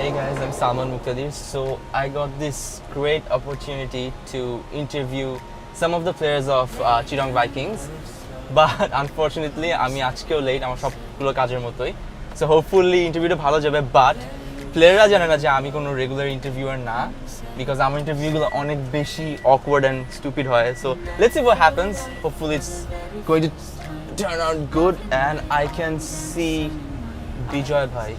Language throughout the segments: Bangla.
Hey guys, I'm Salman Muqtadir. So I got this great opportunity to interview some of the players of Chittagong Vikings. But unfortunately, আমি আজকেও late আমার সবগুলো কাজের মতোই. So hopefully interviewটা ভালো যাবে, but প্লেয়াররা জানে না যে আমি কোনো রেগুলার ইন্টারভিউয়ার না, because আমার ইন্টারভিউগুলো অনেক বেশি awkward and stupid হয়. So let's see what happens. Hopefully it's going to turn out good and I can see Bijoy bhai.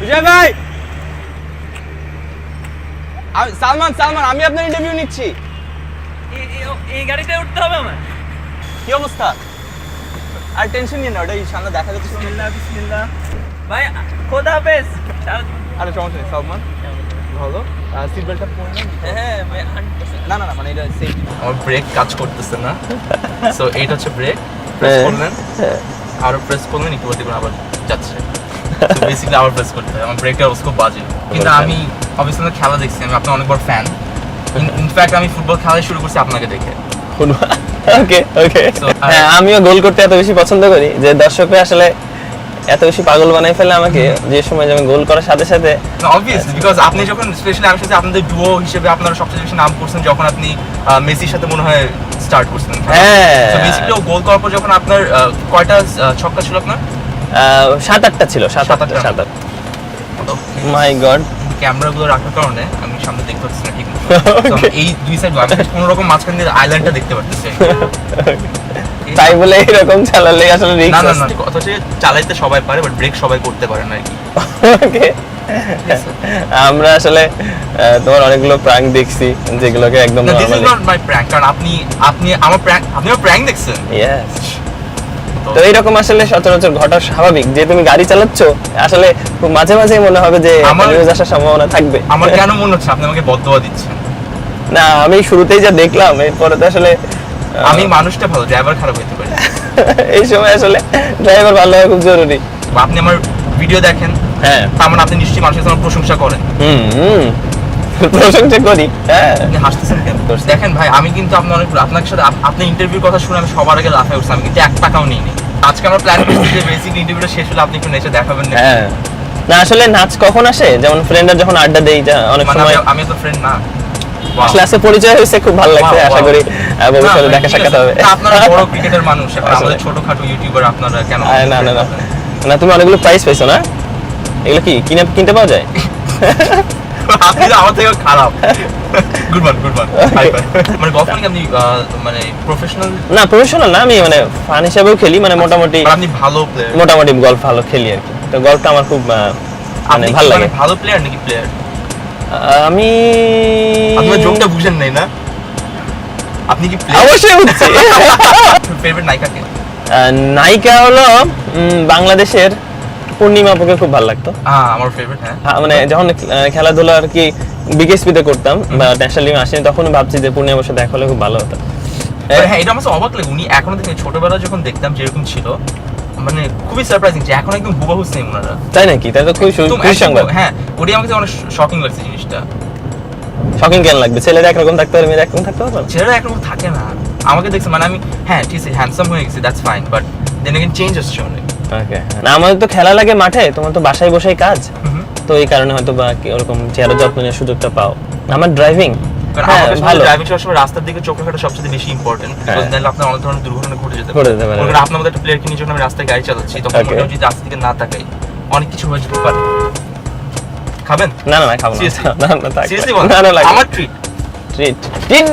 বিজয় ভাই, সালমান আমি আপনার ইন্টারভিউ নিচ্ছি। এই গাড়িতে উঠতে হবে আমার? কি অবস্থা? আর টেনশন নিয়ে না, ওটা সামনে দেখা যাচ্ছে। বিসমিল্লাহ ভাই, খোদা হাফেজ। আরে সমস্যা নেই সালমান, ভালো। সিট বেল্টটা পরে নেন। হ্যাঁ ভাই 100%। না মানে এটা সেফটি। আমার ব্রেক কাজ করতেছে না, সো এইটা হচ্ছে ব্রেক। প্রেস করলেন, আরো প্রেস করলেন, একটু বলতে আবার যাচ্ছে। তো বেসিক্যালি আবার প্রেস করতে হয়। আমার ব্রেকটার অবস্থা খুব বাজে, কিন্তু আমি অবশ্যই খেলা দেখছি, আমি আপনার অনেক বড় ফ্যান। ইনফ্যাক্ট আমি ফুটবল খেলা শুরু করছি আপনাকে দেখে। ওকে হ্যাঁ, আমিও গোল করতে এত বেশি পছন্দ করি যে দর্শকরা আসলে এত বেশি পাগল বানাই ফেলে আমাকে, যে সময় আমি গোল করার সাথে সাথে অবভিয়াসলি, বিকজ আপনি যখন স্পেশালি আমার সাথে আপনাদের ডুও হিসেবে আপনারা সবচেয়ে বেশি নাম করছেন যখন আপনি মেসির সাথে মনে হয় স্টার্ট করছেন। হ্যাঁ, তো বেসিক্যালি গোল করার পর যখন আপনার কয়টা ছক্কা ছিল আপনার? 7-8টা ছিল। 7-8 মাই গড, ক্যামেরাগুলো রাখার কারণে আমি সামনে দেখতে পাচ্ছি না ঠিক মতো। এই দুই সাইড আমি কোনো রকম মাঝখান দিয়ে আইল্যান্ডটা দেখতে পাচ্ছি। তাই বলে এরকম চালালে আসলে রিস্ক না কথা হচ্ছে চালাইতে সবাই পারে, বাট ব্রেক সবাই করতে পারে না আর কি। ওকে, আমরা আসলে তোমার অনেকগুলো প্র্যাঙ্ক দেখছি যেগুলোকে একদম this is normally. Not my prank, কারণ আপনি আমার প্র্যাঙ্ক দেখছেন। ইয়েস, তো এইরকম আসলে সচরাচর ঘটা স্বাভাবিক যে তুমি গাড়ি চালাচ্ছ, আসলে খুব মাঝে মাঝে মনে হবে যে নিউজ আসার সম্ভাবনা থাকবে। আমার কেন মনে হচ্ছে আপনি আমাকে বদদোয়া দিচ্ছেন? না, আমি শুরুতেই যা দেখলাম, এরপরে তো আসলে আমি মানুষটা ভালো, ড্রাইভার খারাপ হতে পারে। এই সময় আসলে ড্রাইভার ভালো হওয়া খুব জরুরি। আপনি আমার ভিডিও দেখেন, হ্যাঁ, তার মানে আপনি নিশ্চয়ই মানুষের আমার প্রশংসা করেন। প্রশংসা করি। হ্যাঁ, আপনি হাসতেছেন কেন? দেখেন ভাই, আমি কিন্তু আপনার সাথে আপনার ইন্টারভিউর কথা শুনে আমি সবার আগে লাফাই উঠছি, আমি কিন্তু 1 টাকাও নিইনি। আজকে আমরা প্ল্যান করছি যে বেসিক ইন্টারভিউটা শেষ হলে আপনি একটু নেচে দেখাবেন না? হ্যাঁ, না আসলে নাচ কখন আসে, যেমন ফ্রেন্ডরা যখন আড্ডা দেই, অনেক মানে সময় আমি তো ফ্রেন্ড না। ক্লাসে পরিচয় হয়েছে, খুব ভালো লাগছে। আশা করি ভবিষ্যতে দেখা সাক্ষাৎ হবে। আপনারা বড় ক্রিকেটার মানুষ, এখন আমাদের ছোটখাটো ইউটিউবার আপনারা কেন? না তুমি অনেকগুলো প্রাইজ পাইছো না? এগুলো কি কিনতে পাওয়া যায়? আপনি তো আমার থেকে খারাপ। গুড মান বাই বাই। মানে গল্ফ কি আপনি মানে প্রফেশনাল? না, প্রফেশনাল না, আমি মানে ফান হিসেবেও খেলি, মানে মোটামুটি। আপনি ভালো প্লেয়ার? মোটামুটি গল্ফ ভালো খেলি আর কি। তো গল্ফটা আমার খুব মানে ভালো লাগে। ভালো প্লেয়ার নাকি প্লেয়ার? আমি আপনার জোকটা বুঝেন নাই না? আপনি কি প্লেয়ার? অবশ্যই বুঝছি। ফেভারিট নায়িকা কে? নায়িকা হলো বাংলাদেশের পূর্ণিমা আপুকে খুব ভালো লাগতো। আমার ফেভারিট। হ্যাঁ, মানে যখন খেলাধুলা আর কি বিকেএসপিতে করতাম বা ন্যাশনাল টিমে আসেনি, তখন ভাবছি যে পূর্ণিমার সাথে দেখা হলে খুব ভালো হতো। হ্যাঁ, এটা আমার অবাক লাগে। উনি এখনো দেখেন, ছোটবেলা যখন দেখতাম যেরকম ছিল, মানে খুবই সারপ্রাইজিং যে এখন একদম হুবহু সেম ওনারা। তাই নাকি? তাই তো খুবই সংবাদ। হ্যাঁ, ওটাই আমাকে অনেক শকিং লাগছে জিনিসটা। শকিং কেন লাগবে? ছেলেরা একরকম থাকতে পারে, মেয়েরা একরকম থাকতে পারে। ছেলেরা একরকম থাকে না। আমাকে দেখছে মানে আমি, হ্যাঁ ঠিক আছে হ্যান্ডসাম হয়ে গেছি, that's fine, but then again change আসছে অনেক। ওকে, না আমাদের তো খেলা লাগে মাঠে, তোমার তো বাসায় বসেই কাজ, তো এই কারণে হয়তো বা ওরকম চেহারা যত্ন নেওয়ার সুযোগটা পাও। আমার ড্রাইভিং ভালো, ড্রাইভিং করার সময় রাস্তার দিকে চোখ রাখাটা সবচেয়ে বেশি ইম্পর্টেন্ট, কারণ তাহলে আপনার অনেক ধরনের দুর্ঘটনা ঘটে যেতে পারে। আপনার মধ্যে একটা প্লেয়ারকে নিয়ে যখন আমি রাস্তায় গাড়ি চালাচ্ছি, তখন যদি রাস্তা দিকে না তাকাই, অনেক কিছু হয়ে যেতে পারে। খাবেন? না খাবো না। সিরিয়াসলি বল, আমার ট্রিট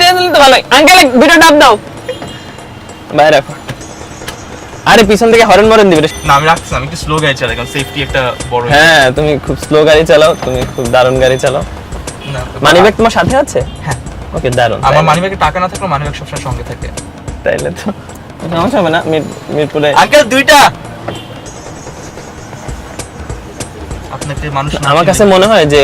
দিয়ে দিলে তো ভালো। আঙ্কেল ভিডিও ডাব দাও, বাইরে রাখো। আরে পিছন থেকে হরেন মরেন দিবে না, আমি রাখছি, আমি একটু স্লো গাড়ি চালাই, কারণ সেফটি একটা বড়। হ্যাঁ, তুমি খুব স্লো গাড়ি চালাও, তুমি খুব দারুণ গাড়ি চালাও। মানিব্যাগ তোমার সাথে আছে? হ্যাঁ। ওকে, দারুণ। আমার মানিব্যাগে টাকা না থাকলেও মানিব্যাগ সবসময় সঙ্গে থাকে। তাইলে তো সমস্যা হবে না। মিরপুরে আঙ্কেল 2টা আপনাকে মানুষ। আমার কাছে মনে হয় যে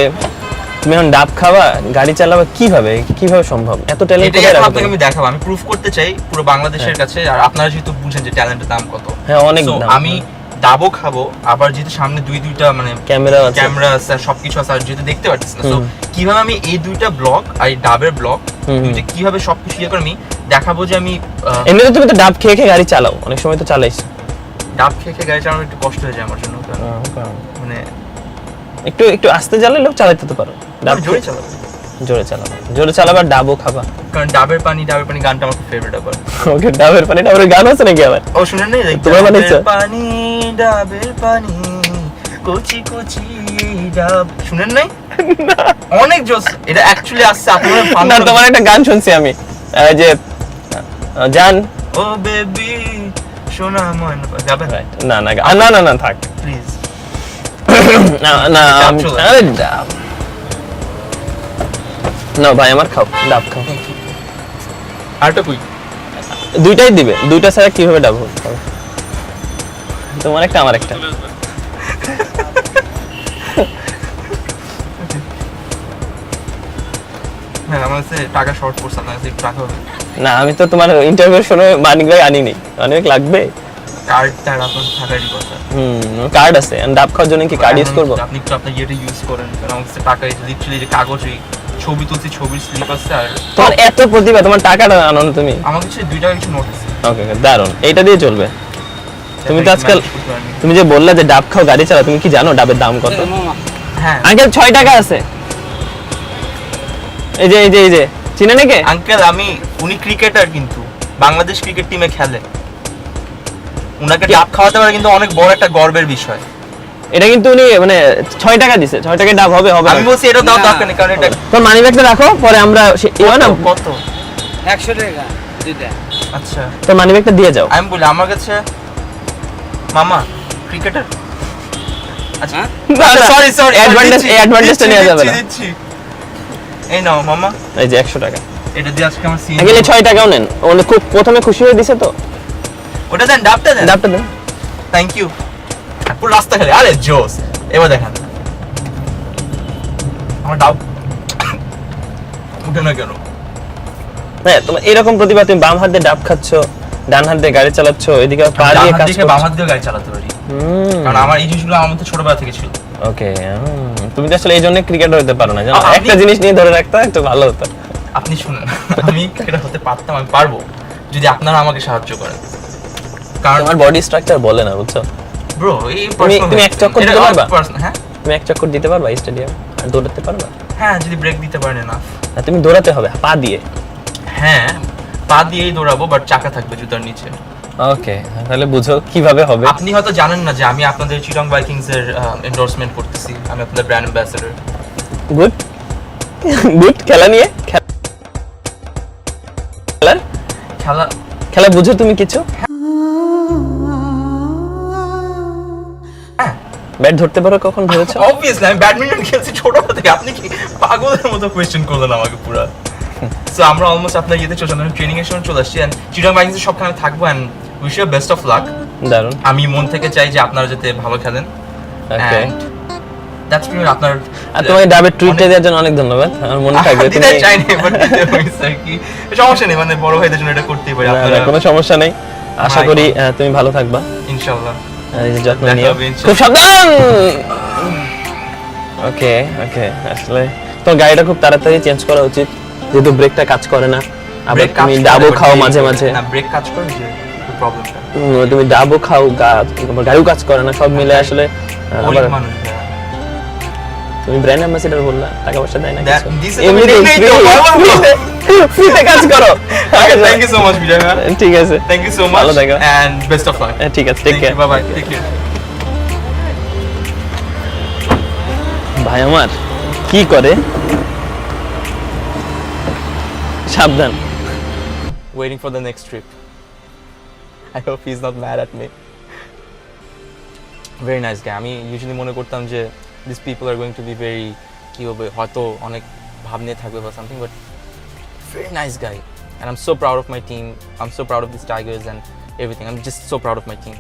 তুমি এখন ডাব খাওয়া, গাড়ি চালাবা, কিভাবে সম্ভব? এত ট্যালেন্ট কোথায় রাখো? আপনাকে আমি দেখাবো, আমি প্রুফ করতে চাই পুরো বাংলাদেশের কাছে, আর আপনারা যেহেতু বুঝেন যে ট্যালেন্টের দাম কত। হ্যাঁ, অনেক দাম। আমি ডাবও খাবো, আবার যেহেতু সামনে দুইটা মানে ক্যামেরা আছে। ক্যামেরা আছে আর সবকিছু আছে, আর যেহেতু দেখতে পাচ্ছিস না, সো কিভাবে আমি এই দুইটা ব্লগ আর এই ডাবের ব্লগ দুইটা কিভাবে সবকিছু ইয়ে করে আমি দেখাবো যে আমি এমনিতে তুমি তো ডাব খেয়ে খেয়ে গাড়ি চালাও, অনেক সময় তো চালাইছো। ডাব খেয়ে খেয়ে গাড়ি চালানো একটু কষ্ট হয়ে যায় আমার জন্য, কারণ মানে একটু একটু আস্তে চালালেও চালাতে তো পারো। ডাব আমি জোরে চালাবো, জোরে চালাবা, ডাবও খাবা। কারণ ডাবের পানি গানটা আমার খুব ফেভারিট আবার। ওকে, ডাবের পানি, ডাবের গান আছে নাকি আবার? ও শুনেন নাই? তোমার বানাইছো? ডাবের পানি কচি কচি ডাব, শুনেন নাই? অনেক জোস, এটা অ্যাকচুয়ালি আসছে আপনারা না, তোমার একটা গান শুনছি আমি, এই যে জান, ও বেবি সোনা মন গাবে, না না না না না থাক, প্লিজ। না না আরে ডাব না ভাই, আমার খাও, ডাব খাও। আরেকটা কই? দুইটাই দিবে, দুইটা ছাড়া কিভাবে ডাব হবে? তোমার একটা আমার একটা। হ্যাঁ, আমার কাছে টাকা শর্ট পড়ছে, আপনার কাছে একটু টাকা হবে? না, আমি তো তোমার ইন্টারভিউর সময় মানিক ভাই আনিনি, অনেক লাগবে। কার্ডটা আপনার থাকারই কথা। কার্ড আছে, ডাব খাওয়ার জন্য কি কার্ড ইউজ করবো? আপনি একটু আপনার ইয়েটা ইউজ করেন, কারণ আমার কাছে টাকা লিটারালি যে কাগজই ছবি তুলছি, ছবির স্লিপ আছে, আর তোমার এত প্রতিভা, তোমার টাকাটা আনো না তুমি। আমার কাছে 2 টাকা কিছু নোট আছে। ওকে, দারুন, এইটা দিয়ে চলবে। তুমি তো আজকাল, তুমি যে বললা যে ডাব খাও গাড়ি চালাও, তুমি কি জানো ডাবের দাম কত? হ্যাঁ আঙ্কেল 6 টাকা আছে, এই যে এই যে এই যে, চিনে নাকি? আঙ্কেল, উনি ক্রিকেটার, কিন্তু বাংলাদেশ ক্রিকেট টিমে খেলে। উনাকে ডাব খাওয়াতে পারে কিন্তু অনেক বড় একটা গর্বের বিষয়। এটা কিন্তু উনি মানে 6 টাকা দিছে, 6 টাকায় ডাব হবে হবে আমি না। বলছি এটা দাও দরকার নেই, কারণ এটা তোর মানি ব্যাগটা রাখো, পরে আমরা না কত? 100 টাকা দুইটা। আচ্ছা, তোর মানি ব্যাগটা দিয়ে যাও। আমি বলি আমার কাছে মামা ক্রিকেটার। আচ্ছা সরি সরি, অ্যাডভান্টেজটা নিয়ে যাবে না। এই নাও মামা, এই যে 100 টাকা। এটা দিয়ে আজকে আমার সিন। আগে 6 টাকাও নেন, উনি খুব প্রথমে খুশি হয়ে দিছে তো। ওটা দেন, ডাবটা দেন। ডাবটা দেন। Thank you. পুরো রাস্তা খেলে, আরে জোস। এবার দেখেন আমার ডাব উঠে না কেন? হ্যাঁ, তোমার এরকম প্রতিভা, তুমি বাম হাত দিয়ে ডাব খাচ্ছ, ডান হাত দিয়ে গাড়ি চালাচ্ছ, এদিকে পা দিয়ে কাজ করছো। বাম হাত দিয়ে গাড়ি চালাতে পারি, কারণ আমার এই জিনিসগুলো আমার মধ্যে ছোটবেলা থেকে ছিল। ওকে, তুমি তো আসলে এই জন্য ক্রিকেটার হতে পারো না, জানো? আপনি- একটা জিনিস নিয়ে ধরে রাখতে একটু ভালো হতো। আপনি শুনেন, আমি ক্রিকেটার হতে পারতাম, আমি পারবো যদি আপনারা আমাকে সাহায্য করেন। কারণ তোমার বডি স্ট্রাকচার বলে না, বুঝছো? ব্রো, এই তুমি এক চক্কর দিতে পারবা? হ্যাঁ তুমি এক চক্কর দিতে পারবা স্টেডিয়াম, আর দৌড়াতে পারবা? হ্যাঁ, যদি ব্রেক দিতে পারেন না। আর তুমি দৌড়াতে হবে পা দিয়ে। হ্যাঁ, পা দিয়েই দৌড়াবো, বাট চাকা থাকবে জুতার নিচে। ওকে, তাহলে বুঝো কিভাবে হবে। আপনি হয়তো জানেন না যে আমি আপনাদের চিটং ভাইকিংস এর এন্ডোর্সমেন্ট করতেছি, আমি আপনাদের ব্র্যান্ড অ্যাম্বাসেডর। Good good. খেলা নিয়ে খেলা খেলা বুঝো তুমি কিছু? হ্যাঁ, ব্যাট ধরতে পারো? কখন ধরেছো? অবভিয়াসলি আমি ব্যাডমিন্টন খেলছি ছোটবেলা থেকে। আপনি কি পাগলের মতো কোয়েশ্চেন করলেন আমাকে পুরো? সো আমরা অলমোস্ট আপনার ইয়েতে চলে আসলাম, ট্রেনিং এর সময় চলে আসছি, এন্ড চিটং ভাইকিংস সবখানে থাকবো, and wish you best of luck. দারুন। আমি মন থেকে চাই যে আপনারা যাতে ভালো খেলেন। ওকে, দ্যাটস মিন আপনার। আর তোমাকে ডাবের ট্রিটটা দেওয়ার জন্য অনেক ধন্যবাদ, আমার মনে থাকবে। দিতে চাই না, বাট দিতে হইছে আর কি। সমস্যা নেই, মানে বড় ভাইদের জন্য এটা করতেই পারি। না, আপনারা কোনো সমস্যা নেই, আশা করি তুমি ভালো থাকবা, ইনশাআল্লাহ। এই যে যত্ন দেখা নিও, হবে ইনশাআল্লাহ। খুব সাবধান। ওকে ওকে, আসলে তোর গাড়িটা খুব তাড়াতাড়ি চেঞ্জ করা উচিত, যেহেতু ব্রেকটা কাজ করে না। আবার ব্রেক তুমি ডাবও খাও মাঝে মাঝে। না, ব্রেক কাজ করে যে প্রবলেমটা। তুমি ডাবও খাও, তোমার গাড়িও কাজ করে না, সব মিলে আসলে অনেক আবার মানুষ তুমি ব্র্যান্ড অ্যাম্বাসেডর বললা, টাকা পয়সা দেয় না That- কিছু? this is এমনিতে the main thing, ফ্রিতে কাজ করো। Thank you so much Bijoy ভাই। ঠিক আছে, থ্যাংক ইউ সো মাচ ভালো থেকো। And best of luck. ঠিক আছে, take care. Bye bye, take care. ভাই আমার কি করে, সাবধান। Waiting for the next trip. I hope he's not mad at me. Very nice guy. আমি usually মনে করতাম যে these people are going to be very কি হবে, হয়তো অনেক ভাব নিয়ে থাকবে বা something, but very nice guy. And I'm so proud of my team. I'm so proud of these Tigers and everything. I'm just so proud of my team.